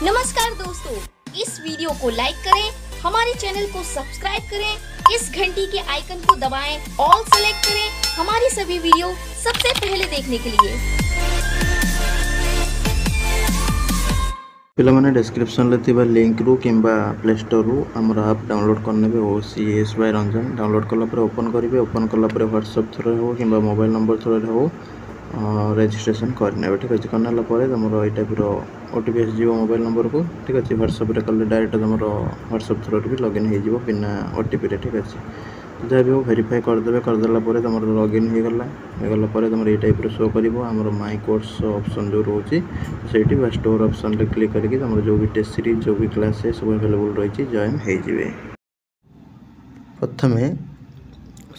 नमस्कार दोस्तों, इस वीडियो को लाइक करें, हमारे चैनल को सब्सक्राइब करें, इस घंटी के आइकन को दबाएं, ऑल सेलेक्ट करें हमारी सभी वीडियो सबसे पहले देखने के लिए। पिलामाने डिस्क्रिप्शन रे थिबा लिंक रु किंबा प्ले स्टोर रु हमर ऐप डाउनलोड करने बे OCS बाय रंजन डाउनलोड कला पर ओपन करिवे। ओपन कला पर WhatsApp थ्रू हो किंबा मोबाइल नंबर थ्रू हो रजिस्ट्रेशन करने ठीक अच्छे करना तुम ये टाइप OTP आसो मोबाइल नंबर को ठीक अच्छे WhatsApp रे कले डायरेक्ट तुम WhatsApp थ्रू भी लॉगिन हो बिना OTP रे ठीक अच्छे जहाँ भी हो वेरीफाई करदे करदेला तुम लॉगिन होगला तुम ये टाइप शो कर माई कोर्स ऑप्शन जो रोचे से स्टोर ऑप्शन रे क्लिक करके तुम जो भी टेस्ट सीरीज जो भी क्लास है सब अवेलेबल रही जॉइन हो प्रथमे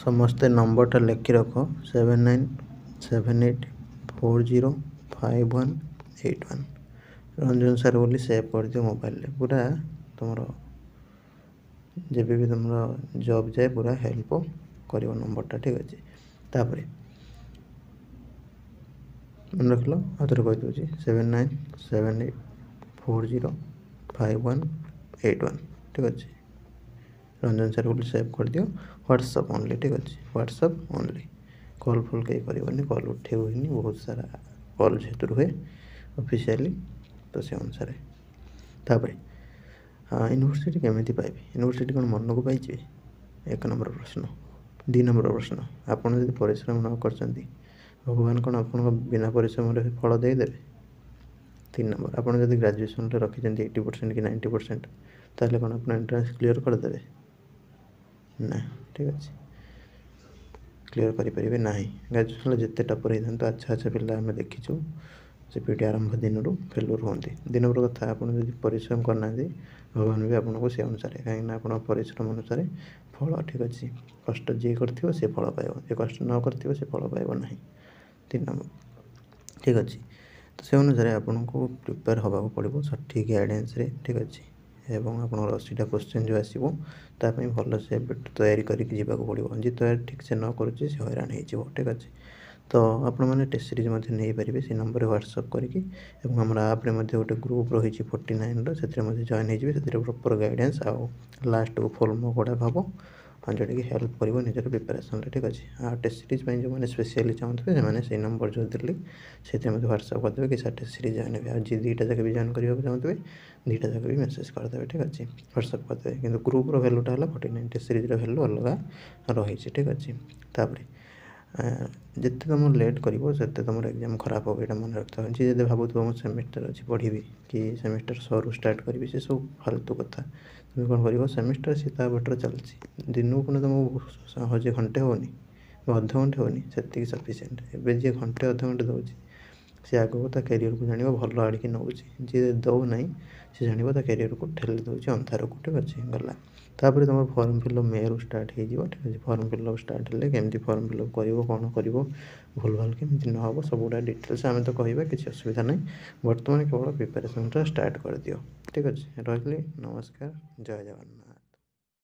समस्ते नंबरटा लिखि रख 7978405181 रंजन सर बोली सेव कर दियो मोबाइल पूरा तुम जब भी तुम जॉब जाए पूरा हेल्प कर नंबरटा ठीक अच्छे तापर मन रख लो आउे कह दूसरी 7978405181 ठीक अच्छे रंजन सर बोली सेव कर दियो WhatsApp ओनली ठीक अच्छे WhatsApp ओनली कॉल फॉल कहीं कर कॉल उठे हुए बहुत सारा कॉल जेहतु रुहे ऑफिशियली तो से अनुसार तापर यूनिवर्सिटी केमी पाइबे यूनिवर्सिटी कौन मन को पाइबे एक नंबर प्रश्न 2 नंबर प्रश्न आपड़ जब परिश्रम न कर भगवान कौन आप बिना परिश्रम फल देदेवे 3 नंबर आपड़ जब ग्रेजुएशन रखी 80% कि 90% ताले कौन आप एंट्रेंस क्लीयर करदे ना ठीक अच्छे क्लीयर करें ना ग्रेजुएशन जिते टपर होता तो अच्छा अच्छा पिला आम देखीचु से पीटी आरंभ दिन फेलुअर होती 2 नंबर कथा आप परिश्रम करना भगवान भी आपको से अनुसार कहीं आप परिश्रम अनुसार फल ठीक अच्छे कष्ट जी कर फल पाइब जे कष्ट न कर फल पाइब ना 3 नंबर ठीक अच्छे तो से अनुसार आपको प्रिपेयर होगा पड़ो सठिक गाइडेंस ठीक अच्छे एवं आप 80टा क्वेश्चन जो आसो ताप भल से तैयारी करके पड़ो जी तैयारी ठीक से न करुचे हैरान हो ठीक अच्छे तो आपण मैंने टेस्ट सीरीज नहीं पारे से नंबर WhatsApp करके आम आप्रे गोटे ग्रुप रही 49 से जॉइन हो प्रॉपर गाइडेंस आउ लास्ट को फॉर्म गुड़ाक हम जोटा कि हेल्प कर निजर प्रिपेरेसन ठीक अच्छे टेस्ट सीरीज जो मैंने स्पेशली चाहते से नंबर जो देली से WhatsApp करदे कि सर टेस्ट सीरीज जॉइन हो जी 2टा जगह भी जॉइन करने चाहते 2टा जगह भी मेसेज करदे ठीक अच्छे WhatsApp करदे कि ग्रुप्र भैल्यूटा है 49 टेस्ट सीरीज भैल्यू अलग रही ठीक अच्छे तापर जिते तुम लेट कर तुम एग्जाम खराब हो मन रखता जी जब भावुथ सेमिस्टर अच्छी पढ़ी कि सेमिस्टर सरू स्टार्ट करी से सब फालतू कथा तुम कौन कर सेमिस्टर सी बटर चलती दिन को तुम हजे घंटे होनी अध घंटे होनी से सफिसीयंट एवं जी घंटे अध घंटे दूसरी सी आगो ता कैरियर को जान भल आड़िकी नौ जी दौ ना सी जान कैरियर को ठेली दूसरी अंधार को ठीक अच्छे गला तापर तुम फॉर्म फिलअप मे रु स्टार्ट हो ठीक अच्छे फॉर्म फिलअप स्टार्ट है केमती फॉर्म फिलअप कर कौन कर भूल भाल केमती न हो सब गुड़ा डिटेल्स आम तो कह किसी असुविधा नहीं बर्तमान केवल प्रिपेरेसन स्टार्ट कर दियो ठीक अच्छे रही नमस्कार जय जगन्नाथ।